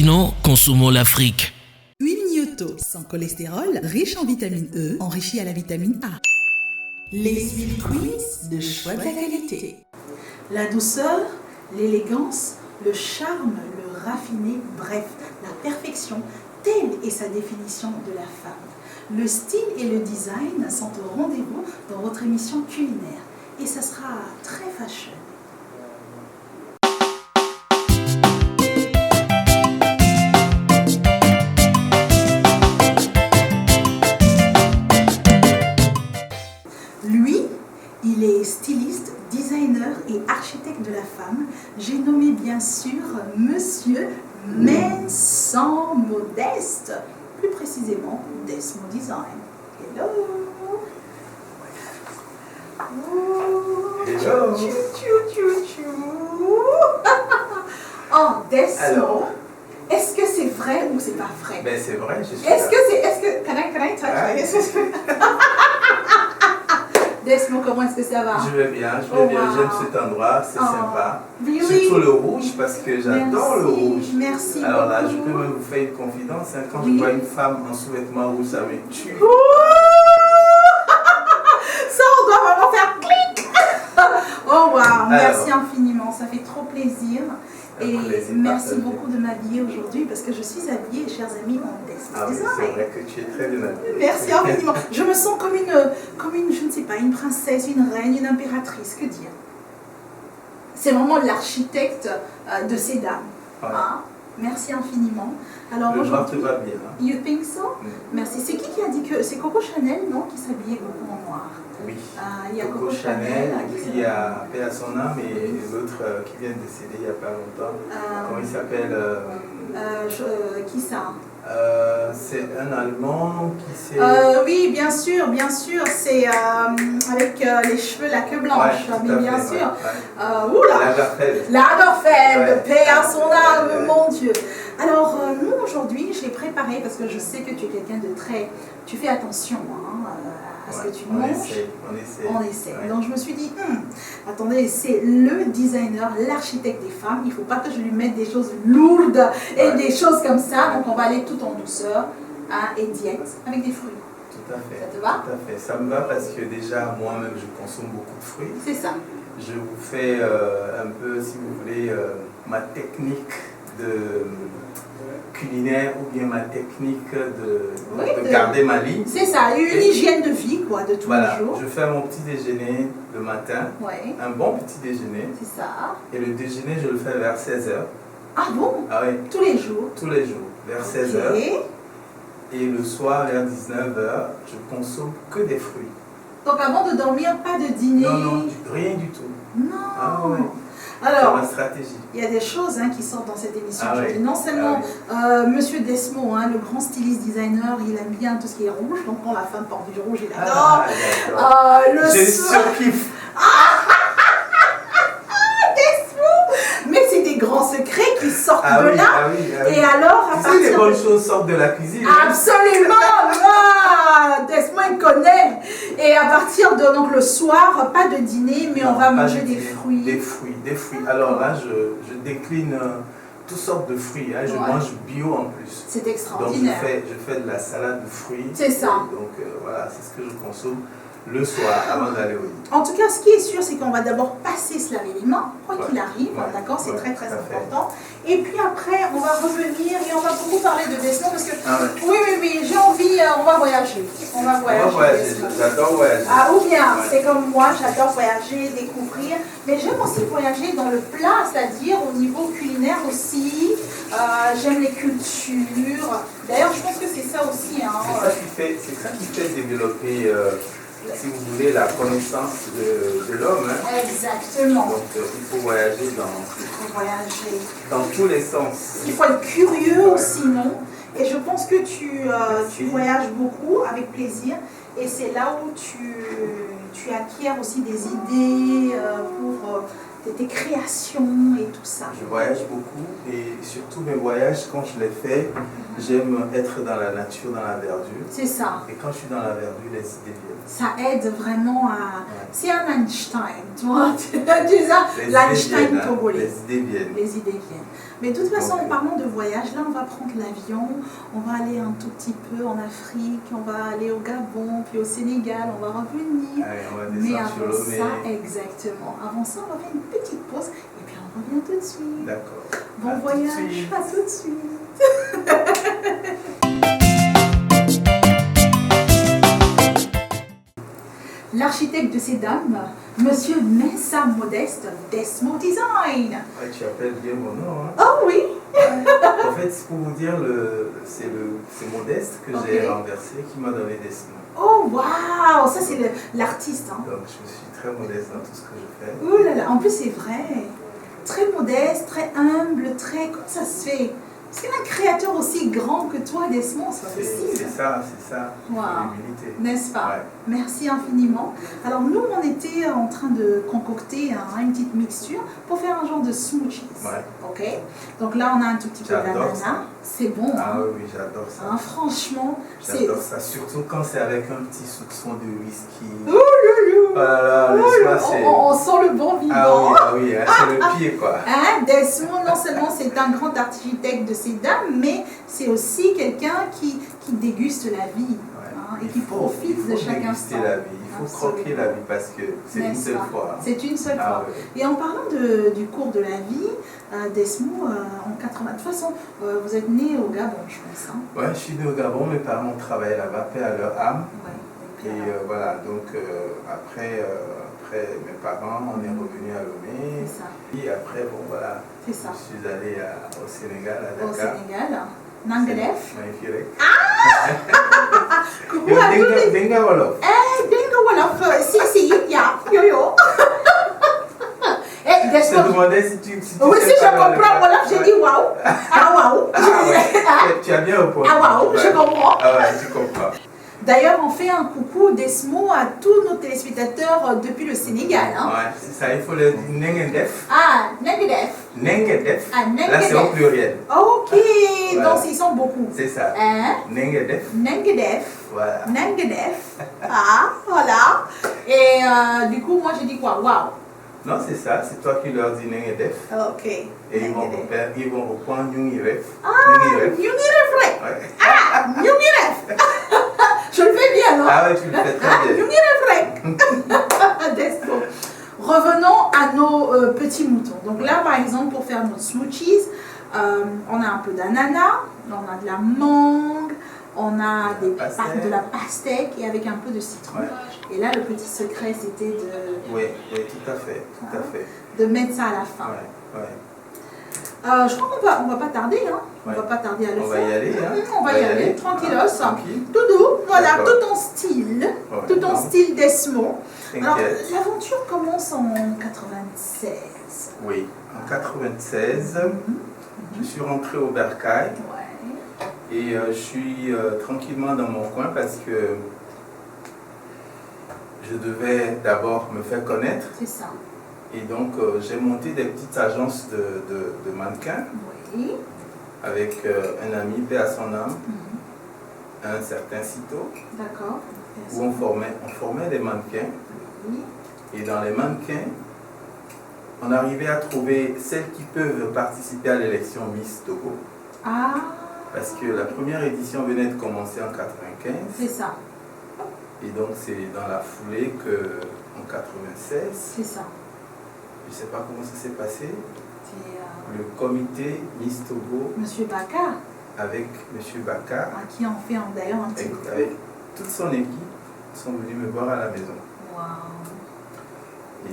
Maintenant, consommons l'Afrique. Huile Myoto, sans cholestérol, riche en vitamine E, enrichie à la vitamine A. Les huiles Queens de choix de la qualité. La douceur, l'élégance, le charme, le raffiné, bref, la perfection, telle est sa définition de la femme. Le style et le design sont au rendez-vous dans votre émission culinaire et ça sera très fashion. Lui, il est styliste, designer et architecte de la femme. J'ai nommé bien sûr Monsieur Vincent Modeste, plus précisément Desmo Design. Hello. Hello. Tchou, tchou, tchou, tchou. Oh, Desmo. Est-ce que c'est vrai ou c'est pas vrai? Ben c'est vrai, je suis Est-ce que, can I touch? Ah. Desmo, comment est-ce que ça va? Je vais bien, j'aime cet endroit, c'est sympa. Really? Surtout le rouge parce que j'adore le rouge. Merci. Alors là, beaucoup. je peux même vous faire une confidence, hein, quand Oui. je vois une femme en sous-vêtements rouges, ça me tue. Ouh. Ça, on doit vraiment faire clic. Oh wow, merci infiniment, ça fait trop plaisir. Et plaisir merci partagé. beaucoup de m'habiller aujourd'hui parce que je suis habillée, chers amis, en Desmo Ah oui, Design. c'est vrai que tu es très bien habillée. Merci infiniment. Je me sens comme une, je ne sais pas, une princesse, une reine, une impératrice, que dire. C'est vraiment l'architecte de ces dames. Ouais. Hein? Merci infiniment. Alors Le noir te aujourd'hui, va bien. Hein? you think so? Mm. Merci. C'est qui a dit que c'est Coco Chanel, non, qui s'habillait beaucoup en noir? Oui. Il y a Coco Chanel, et puis il y a paix à son âme et l'autre qui vient de décéder il n'y a pas longtemps. Comment il s'appelle qui ça? C'est un Allemand qui s'est... Oui, bien sûr, c'est avec les cheveux, la queue blanche, Ouais, mais tout à bien fait, sûr. ouais. Oula! Lagerfeld. Lagerfeld, Ouais. paix à son âme, Ouais. mon Dieu. Alors, nous, aujourd'hui, je l'ai préparé parce que je sais que tu es quelqu'un de très... Tu fais attention à ce Ouais, que tu on manges. essaie. On essaie. Ouais. Donc, je me suis dit, attendez, c'est le designer, l'architecte des femmes. Il ne faut pas que je lui mette des choses lourdes et Ouais. des choses comme ça. Donc, on va aller tout en douceur et diète avec des fruits. Tout à fait. Ça te va? Tout à fait. Ça me va parce que déjà, moi-même, je consomme beaucoup de fruits. C'est ça. Je vous fais un peu, si vous voulez, ma technique de culinaire ou bien ma technique de garder ma ligne. C'est ça, une hygiène de vie, quoi, de tous Voilà, les jours. je fais mon petit déjeuner le matin, Ouais, un bon petit déjeuner, c'est ça. et le déjeuner, je le fais vers 16h. Ah bon? Ah oui, Tous les jours. tous les jours, vers 16h. Ok. Et le soir, vers 19h, je consomme que des fruits. Donc avant de dormir, pas de dîner. Non, rien du tout. Non. Ah ouais. C'est Alors, ma stratégie. il y a des choses qui sortent dans cette émission Ah aujourd'hui. oui. Non seulement Ah Monsieur Desmo, le grand styliste designer, il aime bien tout ce qui est rouge. Donc quand la femme porte du rouge, il adore. Ah, d'accord. Le Je soir, surkiffe. mais c'est des grands secrets qui sortent Ah de oui, là. ah oui, ah oui. Et alors, à Tu sais, les partir bonnes de... choses sortent de la cuisine. hein. Absolument. Desmo, il connaît. Et à partir de donc le soir, pas de dîner, mais Non, on va pas manger de des dîner. fruits. Des fruits. Alors là, je décline toutes sortes de fruits. Hein. Je Ouais. mange bio en plus. C'est Donc extraordinaire. je fais de la salade de fruits. C'est ça. Donc voilà, c'est ce que je consomme le soir avant d'aller au lit. En tout cas, ce qui est sûr, c'est qu'on va d'abord passer se laver les mains, quoi qu'il arrive, Ouais. d'accord? C'est Ouais, très très tout à fait. important. Et puis après, on va revenir et on va beaucoup parler de Desmo parce que, Ah ouais. oui, j'ai envie, on va voyager. On va voyager. Desmo. J'adore voyager. Ah, ou bien, Ouais. c'est comme moi, j'adore voyager, découvrir, mais j'aime aussi voyager dans le plat, c'est-à-dire au niveau culinaire aussi. J'aime les cultures. D'ailleurs, je pense que c'est ça aussi. C'est ça qui fait développer, si vous voulez, la connaissance de l'homme. Hein. Exactement. Donc il faut voyager Il faut voyager. dans tous les sens. Il faut être curieux aussi, non? Et je pense que tu voyages beaucoup avec plaisir et c'est là où tu acquiers aussi des idées pour tes créations et tout ça. Je voyage beaucoup et surtout mes voyages, quand je les fais, j'aime être dans la nature, dans la verdure. C'est ça. Et quand je suis dans la verdure, les idées viennent. Ça aide vraiment à... Ouais. C'est un Einstein, tu vois. Tu sais ça, l'Einstein togolais. Les idées viennent. Les idées viennent. Mais de toute façon, Donc, en parlant de voyage, là, on va prendre l'avion, on va aller un tout petit peu en Afrique, on va aller au Gabon, puis au Sénégal, on va revenir. Allez, on va Mais descendre sur avant Lomé. ça, exactement. Avant ça, on va faire une petite pause et puis on revient tout de suite. D'accord. Bon À tout de voyage, suite. à tout de suite. L'architecte de ces dames, Monsieur Mensa Modeste, Desmo Design. Ouais, tu appelles bien mon nom. Hein. Oh oui. En fait, c'est pour vous dire, c'est Modeste que j'ai Ok. renversé qui m'a donné des noms. Oh waouh, ça c'est l'artiste. Hein. Donc je suis très modeste dans tout ce que je fais. Ouh là là, en plus c'est vrai. Très modeste, très humble, très... Comment ça se fait? Parce qu'un créateur aussi grand que toi, Desmond, c'est pas possible. C'est ça. Wow. L'humilité. N'est-ce pas? Ouais. Merci infiniment. Alors nous, on était en train de concocter une petite mixture pour faire un genre de smoothies. Ouais. Ok. Donc là, on a un tout petit peu J'adore d'ananas. ça. C'est bon. Ah Hein? oui, j'adore ça. Hein, franchement, c'est... J'adore ça, surtout quand c'est avec un petit soupçon de whisky. Ouh loulou. Oh là là, le Ouh, soir c'est... on sent le bon vivant. Ah oui, hein, c'est le pied quoi. Hein, Desmond, non seulement c'est un grand architecte de ces dames, mais c'est aussi quelqu'un qui déguste la vie hein, et qui profite de chaque instant. La vie. Il faut croquer la vie parce que c'est une seule fois. Hein. C'est une seule Ah fois. ouais. Et en parlant du cours de la vie, Desmond, en 80, de toute façon, vous êtes né au Gabon, je pense. Hein. Ouais, je suis né au Gabon, mes parents travaillaient là-bas, paix à leur âme. Ouais. Et voilà, donc après mes parents, on est revenu à Lomé. C'est ça. Et après, bon voilà, C'est ça. je suis allé au Sénégal, à Au Dakar. Sénégal, Nangelef. Magnifique. Coucou à tous les... Denga Wolof. Dingo Wolof, si, ya, yo. Eh, Je te Desmond. demandais si tu Oui, sais si je parler comprends le- Wolof, j'ai dit waouh. Ah waouh. Ah ouais, tu as bien répondu. Ah waouh, je comprends. Ah ouais, tu comprends. D'ailleurs, on fait un coucou Desmo à tous nos téléspectateurs depuis le Sénégal. Hein. Ouais, c'est ça, il faut le dire Nengendef. Ah, Nengadef. Nengendef. Ah, Là, c'est au Nengadef. pluriel. Ok, Voilà. donc ils sont beaucoup. C'est ça. Hein? Nengendef. Nengadef. Voilà. Nengadef. Ah, voilà. Et du coup, moi, j'ai dit quoi? Waouh. Non, c'est ça, c'est toi qui leur dis Nengendef. Ok. Et ils vont reprendre Nyungiref. Ah, Nyungiref. Nyungiref. Ouais. Ah, Nyungiref. Je le fais bien, non? Ah ouais, tu le fais Ah, très bien. Nyungiref. Desmo. Revenons à nos petits moutons. Donc là, par exemple, pour faire nos smoothies, on a un peu d'ananas, on a de la mangue, on a de la pastèque et avec un peu de citron. Ouais. Et là, le petit secret, c'était Oui, tout à fait, tout à fait. de mettre ça à la fin. Ouais, ouais. Je crois qu'on va pas tarder, hein. Ouais. On va pas tarder à le On faire. va y aller, hein. On va y aller, tranquillos. Tranquille. Tout doux, voilà, D'accord. tout en style. Ouais, Tout en non. style Desmo. Alors, T'inquiète. l'aventure commence en 96. Oui, en 96, je suis rentré au Bercail Ouais. et je suis tranquillement dans mon coin parce que je devais d'abord me faire connaître. C'est ça. Et donc, j'ai monté des petites agences de mannequins Oui. avec un ami, paix à son âme, Mhm. un certain Cito, D'accord. où on formait des mannequins. Oui. Et dans les mannequins, on arrivait à trouver celles qui peuvent participer à l'élection Miss Togo. Ah, Parce que la première édition venait de commencer en c'est 95. ça. Et donc, c'est dans la foulée qu'en 96, C'est ça. je ne sais pas comment ça s'est passé, C'est le comité Miss Togo Monsieur Baka, avec M. Bakar, qui en fait d'ailleurs un petit avec, peu. avec toute son équipe, sont venus me voir à la maison. Wow.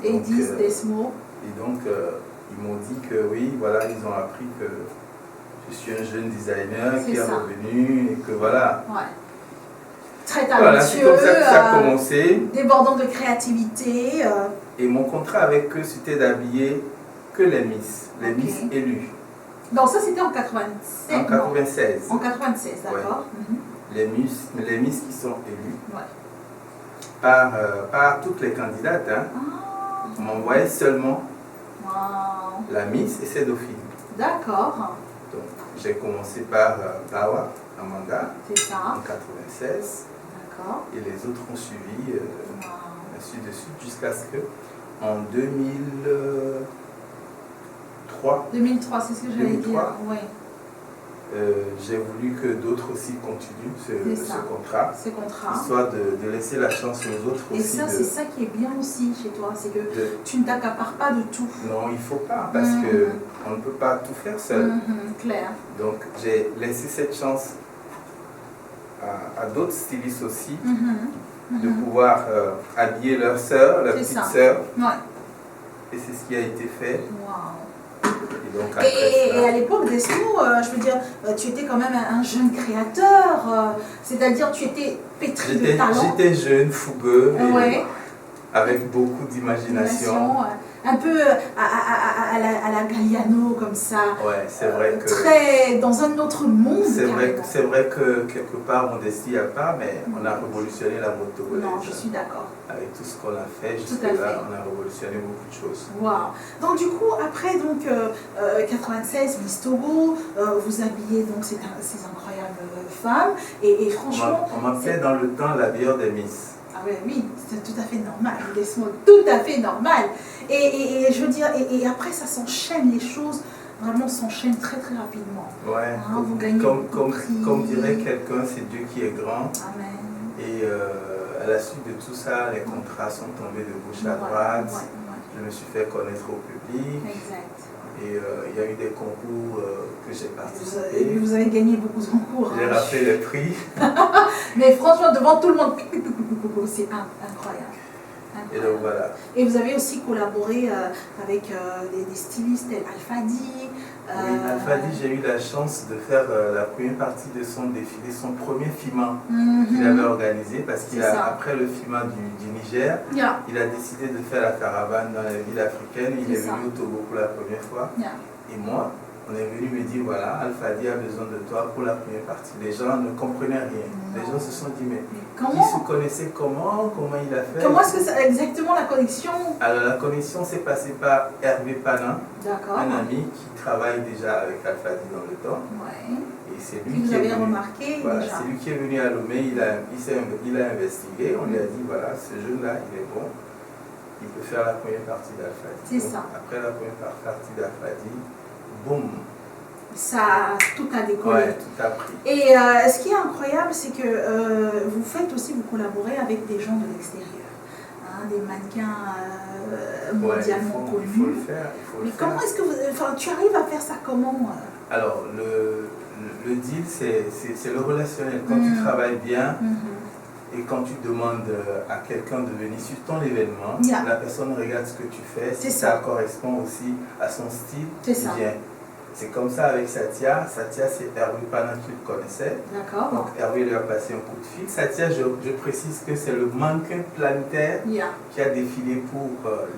Et donc, Edith Desmo. Ils m'ont dit que oui, voilà, ils ont appris que je suis un jeune designer C'est qui est ça. revenu et que voilà. Ouais. Très Voilà, c'est talentueux, comme ça que ça a commencé. débordant de créativité. Et mon contrat avec eux, c'était d'habiller que les Miss Ok. Miss élues. Donc ça c'était en 87. En non, 96. En 96, d'accord. Mhm. Les Miss qui sont élues Ouais. par toutes les candidates. Hein. Ah, On m'envoyait seulement Wow. la Miss et ses dauphines. D'accord. Donc, j'ai commencé par Bawa, Amanda, C'est ça. en 96, D'accord. et les autres ont suivi, Wow. ainsi de suite, jusqu'à ce que, en 2003, 2003, c'est ce que j'allais dire. 2003. Oui, j'ai voulu que d'autres aussi continuent C'est ce ça. contrat, ce contrat. histoire de laisser la chance aux autres Et aussi. ça, c'est ça qui est bien aussi chez toi, c'est que de- tu ne t'accapares pas de tout. Non, il ne faut pas, parce Mhm. que on ne peut pas tout faire seul. Clair. Donc, j'ai laissé cette chance à d'autres stylistes aussi, de pouvoir habiller leur sœur, leur C'est petite ça. sœur, Ouais. et c'est ce qui a été fait. Wow. Et donc, après Et à cela, l'époque d'Esmo, je veux dire, tu étais quand même un jeune créateur, c'est-à-dire tu étais pétri de talent. j'étais jeune, fougueux, et Ouais. avec beaucoup d'imagination. Un peu à la Galliano comme ça. Ouais, c'est vrai que... Très dans un autre monde. C'est vrai carrément. que quelque part, modestie il n'y a pas, mais on a révolutionné la mode togolaise. Non, je suis d'accord. Avec tout ce qu'on a fait à jusque-là, fait. on a révolutionné beaucoup de choses. Wow. Donc du coup, après 96, Miss Togo, vous habillez donc ces incroyables femmes et franchement... On m'appelait dans le temps la meilleure des Miss. Ah ouais, oui, c'est tout à fait normal, laisse-moi, tout à fait normal. Et je veux dire, et après ça s'enchaîne, les choses vraiment s'enchaînent très très rapidement. Ouais, Ah, vous gagnez beaucoup de prix. comme dirait quelqu'un, c'est Dieu qui est grand. Amen. Et à la suite de tout ça, les contrats sont tombés de gauche à droite. Ouais. Je me suis fait connaître au public. Exact. Et il y a eu des concours que j'ai participé. Vous avez gagné beaucoup de concours. J'ai rappelé les prix. Mais franchement, devant tout le monde, c'est incroyable. Et donc voilà. Et vous avez aussi collaboré avec des stylistes tels Alfadi. Oui, Alfadi, j'ai eu la chance de faire la première partie de son défilé, son premier FIMA qu'il avait organisé, parce qu'après le FIMA du Niger, il a décidé de faire la caravane dans les villes africaines. Il est venu au Togo pour la première fois. Et moi, on est venu me dire, voilà, Alfadi a besoin de toi pour la première partie. Les gens ne comprenaient rien. Les gens se sont dit, mais comment ils se connaissaient comment il a fait? Comment est-ce que c'est exactement la connexion? Alors la connexion s'est passée par Hervé Panin, un ami qui travaille déjà avec Alfadi dans le temps. Ouais. Et c'est lui qui est venu, remarqué voilà, déjà. C'est lui qui est venu à Lomé, il a investigué, on lui a dit, voilà, ce jeune-là, il est bon, il peut faire la première partie d'Alfadi. C'est ça. Après la première partie d'Alfadi, boum. Ça, tout a décollé. Ouais, tout a pris. Et ce qui est incroyable, c'est que vous faites aussi, vous collaborez avec des gens de l'extérieur, hein, des mannequins mondialement connus. Il faut le faire. Mais comment est-ce que tu arrives à faire ça comment Alors, le deal, c'est le relationnel. Quand tu travailles bien, et quand tu demandes à quelqu'un de venir sur ton événement, la personne regarde ce que tu fais, si ça correspond aussi à son style, il vient. C'est comme ça avec Satia. Satia, c'est Hervé Panin qui le connaissait. D'accord. Donc Hervé lui a passé un coup de fil. Satia, je précise que c'est le mannequin planétaire qui a défilé pour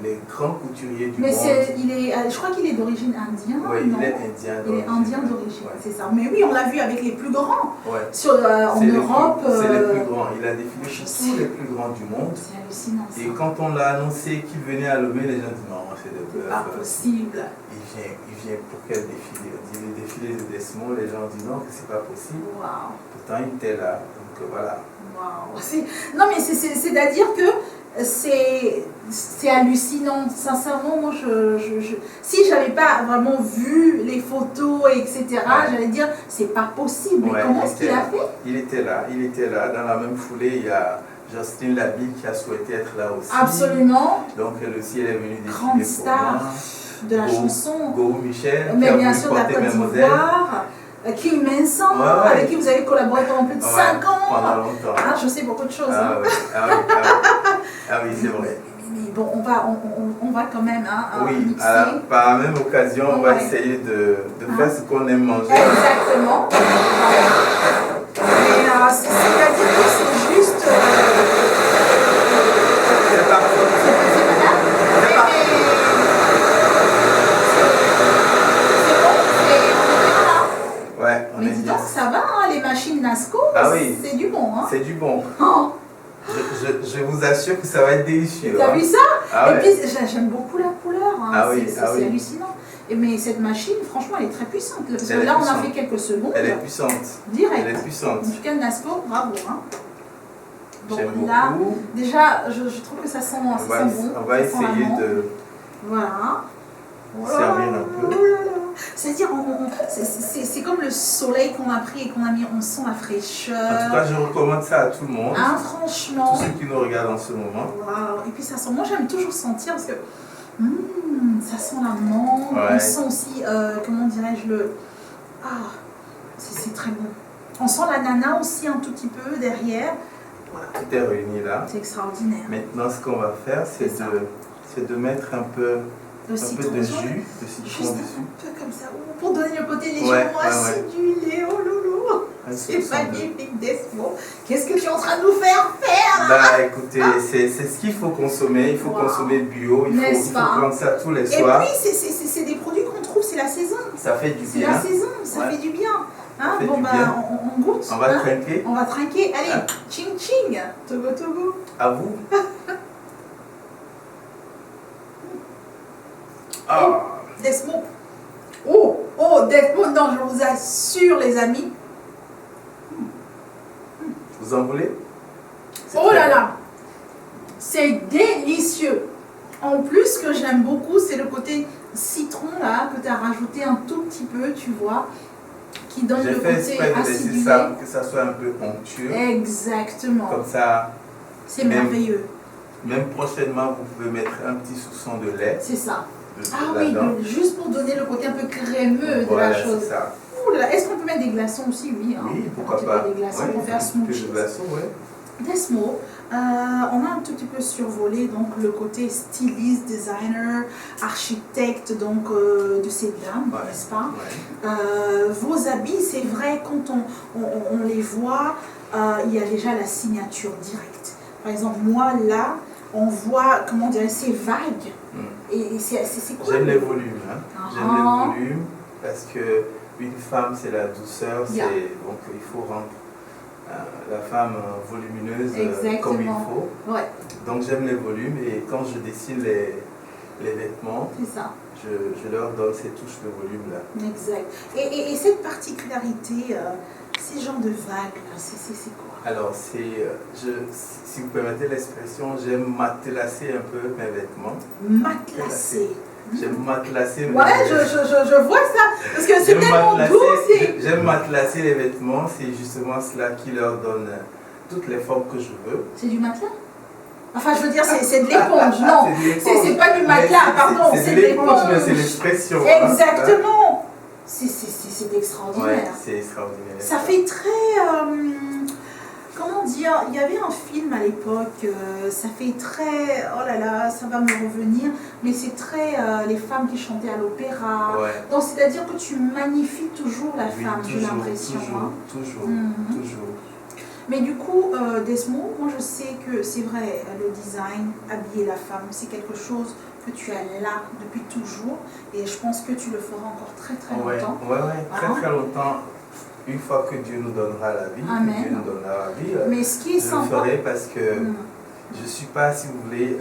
les grands couturiers du monde. Je crois qu'il est d'origine indienne. Oui, il est indien. Il est indien d'origine, c'est ça. Mais oui, on l'a vu avec les plus grands. Ouais. En Europe. C'est les plus grands. Il a défilé chez tous les plus grands du monde. C'est hallucinant. Ça. Et quand on l'a annoncé qu'il venait à Lomé, les gens disent non, c'est de bluff. Pas possible. Il vient pour quel défilé? On dit le défilé de Desmo, les gens disent non, que c'est pas possible. Wow. Pourtant, il était là. Donc voilà. Wow. Non, mais c'est-à-dire que c'est hallucinant. Sincèrement, moi, si je n'avais pas vraiment vu les photos, etc., j'allais dire, c'est pas possible. Mais comment est-ce qu'il a fait? Il était là. Dans la même foulée, il y a Jocelyne Labille qui a souhaité être là aussi. Absolument. Donc elle aussi, elle est venue défiler grande star de la chanson. Gourou Michel, mais qui a bien voulu sûr, de la porter Côte mes modèles. d'Ivoire. King Vincent, avec qui vous avez collaboré pendant plus de 5 ans. Pendant longtemps. Ah, je sais beaucoup de choses. Ah oui, c'est vrai. Mais bon, on va quand même oui, alors, par la même occasion, on va essayer de faire ce qu'on aime manger. Exactement. Mais c'est-à-dire que c'est juste... C'est parfait. Ouais, mais dis donc, ça va, hein, les machines Nasco, c'est du bon. Hein. C'est du bon. Je je vous assure que ça va être délicieux. T'as vu ça? Ah et ouais. puis j'aime beaucoup la couleur, hein. Ah oui, c'est hallucinant. Mais cette machine, franchement, elle est très puissante. Parce que là, on a fait quelques secondes. Elle est puissante. Direct. Elle est puissante. En tout cas, Nasco, bravo. Hein. Bon, J'aime là, beaucoup. déjà, je trouve que ça sent bon. On va essayer de voilà. servir un peu. C'est-à-dire, c'est comme le soleil qu'on a pris et qu'on a mis, on sent la fraîcheur. En tout cas, je recommande ça à tout le monde. Ah, franchement. Tous ceux qui nous regardent en ce moment. Wow. Et puis ça sent, moi j'aime toujours sentir parce que ça sent la menthe, on sent aussi, comment dirais-je, c'est très bon. On sent l'ananas aussi un tout petit peu derrière. Voilà. Tout est réuni là. C'est extraordinaire. Maintenant, ce qu'on va faire, c'est de mettre un peu de citron, jus de juste citron dessus. Un peu comme ça, pour donner le côté légèrement acidulé. Oh loulou, c'est magnifique, Desmo. Qu'est-ce que tu es en train de nous faire là? Bah écoutez, c'est ce qu'il faut consommer. Il faut consommer bio, il faut prendre ça tous les soirs. Et puis, c'est des produits qu'on trouve, c'est la saison. Ça fait du bien. C'est la saison, ça fait du bien. Hein? Bon, bah, on goûte. On va trinquer. On va trinquer. Allez, ching ching. Togo Togo. À vous. Ah. Desmo. Oh, Desmo, non, je vous assure, les amis. Vous en voulez? Oh là là. C'est délicieux. En plus, ce que j'aime beaucoup, c'est le côté citron là, que tu as rajouté un tout petit peu, tu vois, qui donne le côté acidulé. J'ai fait exprès de laisser ça pour que ça soit un peu onctueux. Exactement. Comme ça. C'est merveilleux. Même prochainement, vous pouvez mettre un petit soupçon de lait. C'est ça. Ah oui, juste pour donner le côté un peu crémeux de la chose. C'est ça. Est-ce qu'on peut mettre des glaçons aussi? Oui, hein. Oui, pourquoi pas. Des glaçons pour faire smoothie. Desmo, on a un tout petit peu survolé donc le côté styliste, designer, architecte donc de ces dames, n'est-ce pas? Vos habits, c'est vrai, quand on les voit, il y a déjà la signature directe. Par exemple, moi là, on voit, comment dire, c'est vague. Et c'est quoi? J'aime les volumes. Hein. J'aime les volumes parce que une femme, c'est la douceur, donc il faut rendre la femme volumineuse comme il faut. Ouais. Donc j'aime les volumes et quand je dessine les vêtements, je leur donne ces touches de volume là. Exact. Et cette particularité, ces genres de vagues, c'est quoi? Alors, si vous permettez l'expression, j'aime matelasser un peu mes vêtements. Matelasser. J'aime matelasser mes vêtements. Ouais, je vois ça, parce que c'est tellement doux aussi. J'aime matelasser les vêtements, c'est justement cela qui leur donne toutes les formes que je veux. C'est du matelas? Enfin, je veux dire, c'est de l'éponge, non. C'est pas du matelas, pardon, c'est de l'éponge. Mais c'est l'expression. Exactement. Hein. C'est extraordinaire. Ouais, c'est extraordinaire. Ça fait très... comment dire, il y avait un film à l'époque, ça fait très... Oh là là, ça va me revenir, mais c'est très les femmes qui chantaient à l'opéra. Ouais. Donc c'est-à-dire que tu magnifies toujours la femme, j'ai l'impression. Toujours. Mais du coup, Desmo, moi je sais que c'est vrai, le design, habiller la femme, c'est quelque chose que tu as là depuis toujours et je pense que tu le feras encore très longtemps. Très longtemps. Une fois que Dieu nous donnera la vie, Dieu nous donnera la vie, mais ce qui est je le ferai parce que je ne suis pas, si vous voulez,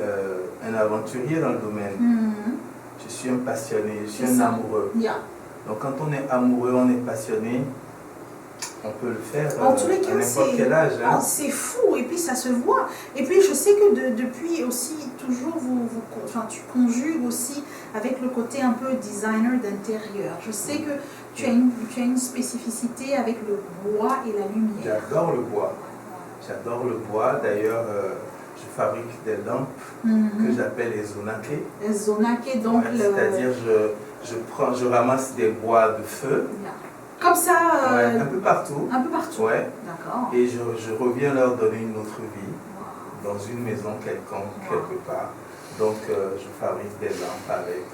un aventurier dans le domaine. Je suis un passionné, je suis un amoureux. Donc quand on est amoureux, on est passionné, on peut le faire en tous les cas, à n'importe quel âge. Hein. C'est fou et puis ça se voit. Et puis je sais que depuis aussi, toujours, tu conjugues aussi avec le côté un peu designer d'intérieur. Je sais que tu as une spécificité avec le bois et la lumière. J'adore le bois. J'adore le bois. D'ailleurs, je fabrique des lampes que j'appelle les zonake. Les zonake, donc c'est-à-dire je ramasse des bois de feu. Comme ça un peu partout. Un peu partout. Ouais. D'accord. Et je reviens leur donner une autre vie dans une maison quelconque, quelque part. Donc je fabrique des lampes avec.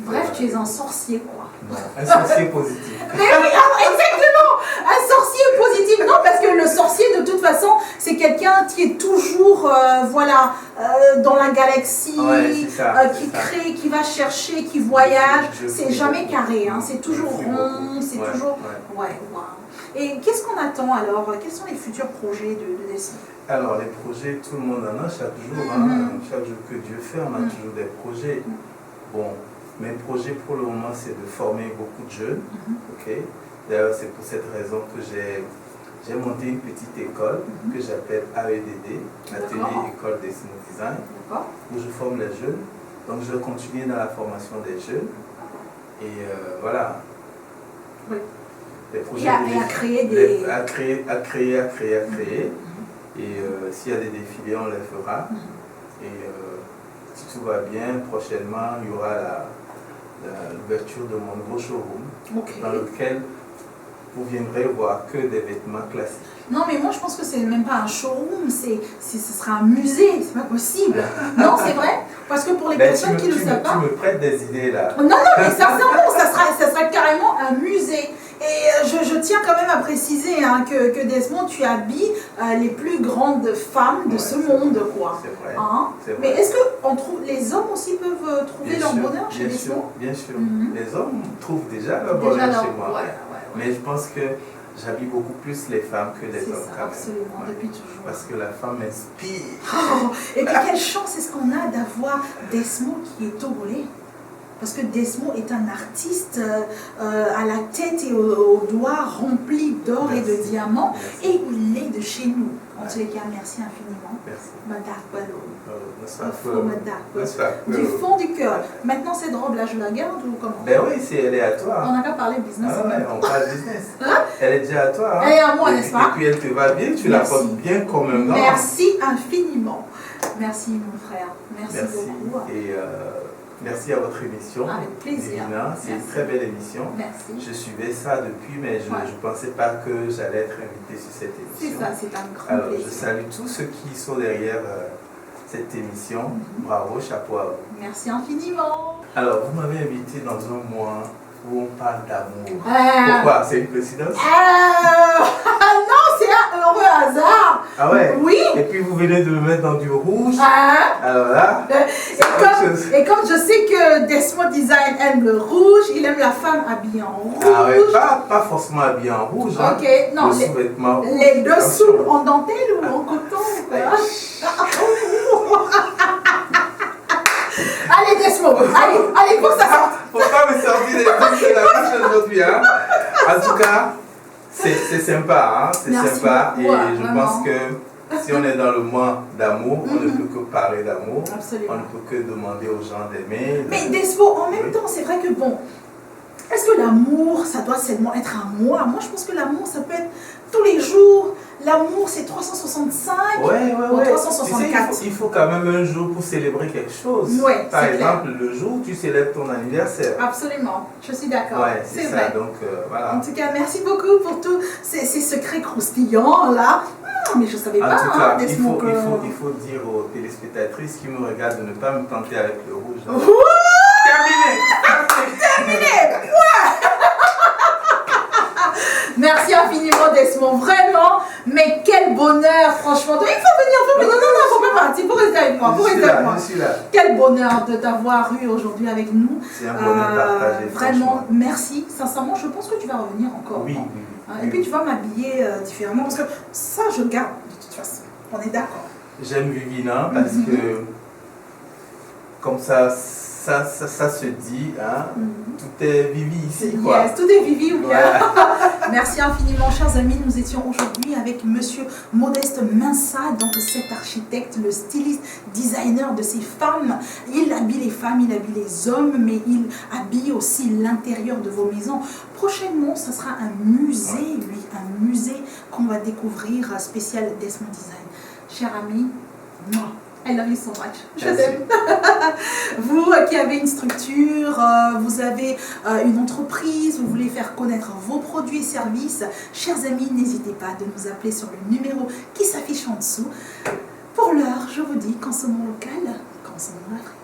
Bref, tu es un sorcier, quoi. Non, un sorcier positif. Mais oui, exactement. Un sorcier positif. Non, parce que le sorcier, de toute façon, c'est quelqu'un qui est toujours, dans la galaxie, qui crée, qui va chercher, qui voyage. C'est jamais carré, hein. C'est toujours rond, c'est toujours... Ouais, wow. Et qu'est-ce qu'on attend alors? Quels sont les futurs projets de Desmo? Alors, les projets, tout le monde en a chaque jour. Chaque jour que Dieu fait, on a toujours des projets. Bon, mes projets pour le moment, c'est de former beaucoup de jeunes. D'ailleurs, c'est pour cette raison que j'ai monté une petite école que j'appelle AEDD, Atelier École Desmo Design, où je forme les jeunes. Donc, je vais continuer dans la formation des jeunes. Et voilà. Oui. Les projets à créer. Et s'il y a des défilés, on les fera. Et si tout va bien, prochainement, il y aura l'ouverture de mon gros showroom dans lequel vous viendrez voir que des vêtements classiques. Non, mais moi je pense que c'est même pas un showroom, ce sera un musée, c'est pas possible. Non, c'est vrai, parce que pour les personnes qui ne le savent pas. Tu me prêtes des idées là. Non, mais sincèrement, ça sera carrément un musée. Et je tiens quand même à préciser que Desmo, tu habilles les plus grandes femmes de ce monde, quoi. C'est vrai. C'est vrai. Mais est-ce que les hommes aussi peuvent trouver leur bonheur chez Desmo? Bien sûr. Les hommes trouvent déjà leur bonheur chez moi. Mais je pense que j'habille beaucoup plus les femmes que les hommes. Ça, absolument, depuis toujours. Parce que la femme inspire. Et puis quelle chance est-ce qu'on a d'avoir Desmo qui est togolais? Parce que Desmo est un artiste à la tête et aux doigts remplis d'or et de diamants. Et il est de chez nous. En tous les cas, merci infiniment. Merci. Du fond du cœur. Maintenant, cette robe-là, je la garde ou comment? Ben oui, elle est à toi. On n'a qu'à parler business. On parle business. Elle est déjà à toi. Elle est à moi, n'est-ce pas? Et puis elle te va bien, tu la portes bien comme un gant. Merci infiniment. Merci, mon frère. Merci beaucoup. Et merci à votre émission. Avec plaisir. C'est une très belle émission. Merci. Je suivais ça depuis, mais je ne pensais pas que j'allais être invité sur cette émission. C'est ça, c'est un grand plaisir. Je salue tous ceux qui sont derrière cette émission. Bravo, chapeau à vous. Merci infiniment. Alors, vous m'avez invité dans un mois où on parle d'amour. Pourquoi? C'est une coïncidence? Non, c'est un heureux hasard. Ah ouais? Oui. Et puis vous venez de me mettre dans du rouge. Alors là, et comme je sais que Desmo Design aime le rouge, il aime la femme habillée en rouge. Ah ouais, pas forcément habillée en rouge. Ok, non. Le sous-vêtement. Les dessous en dentelle ou en coton? Allez Desmo, allez pour ça sorte. Faut pas me sortir des trucs de la bouche aujourd'hui. En tout cas, c'est sympa. C'est sympa. Et je pense que si on est dans le mois d'amour, on ne peut que parler d'amour. On ne peut que demander aux gens d'aimer. Mais Desmo, en même temps, c'est vrai que bon, est-ce que l'amour, ça doit seulement être un mois? Moi, je pense que l'amour, ça peut être tous les jours. L'amour, c'est 365 ou 364. Il faut quand même un jour pour célébrer quelque chose. Par exemple, le jour où tu célèbres ton anniversaire. Absolument, je suis d'accord. C'est vrai. Donc, voilà. En tout cas, merci beaucoup pour tous ces secrets croustillants là. Mais je ne savais pas. En tout cas, il faut dire aux téléspectatrices qui me regardent de ne pas me tenter avec le rouge. Terminé. Merci infiniment Desmo, vraiment, mais quel bonheur franchement. Il faut venir, non, faut pas partir, pour rester avec moi, Je suis là. Quel bonheur de t'avoir eu aujourd'hui avec nous. C'est un bonheur partagé. Vraiment, merci, sincèrement, je pense que tu vas revenir encore. Oui. Et puis tu vas m'habiller différemment, parce que ça je garde de toute façon, on est d'accord. J'aime Vivina parce que comme ça se dit, tout est Vivi ici, quoi. Yes, tout est Vivi, ou bien. Merci infiniment, chers amis. Nous étions aujourd'hui avec Monsieur Modeste Mensa, donc cet architecte, le styliste, designer de ces femmes. Il habille les femmes, il habille les hommes, mais il habille aussi l'intérieur de vos maisons. Prochainement, ce sera un musée, un musée qu'on va découvrir spécial Desmo Design. Cher ami, moi. I love you so much. Je t'aime. Vous qui avez une structure, vous avez une entreprise, vous voulez faire connaître vos produits et services, chers amis, n'hésitez pas de nous appeler sur le numéro qui s'affiche en dessous. Pour l'heure, je vous dis, consommons local, consommons l'Afrique.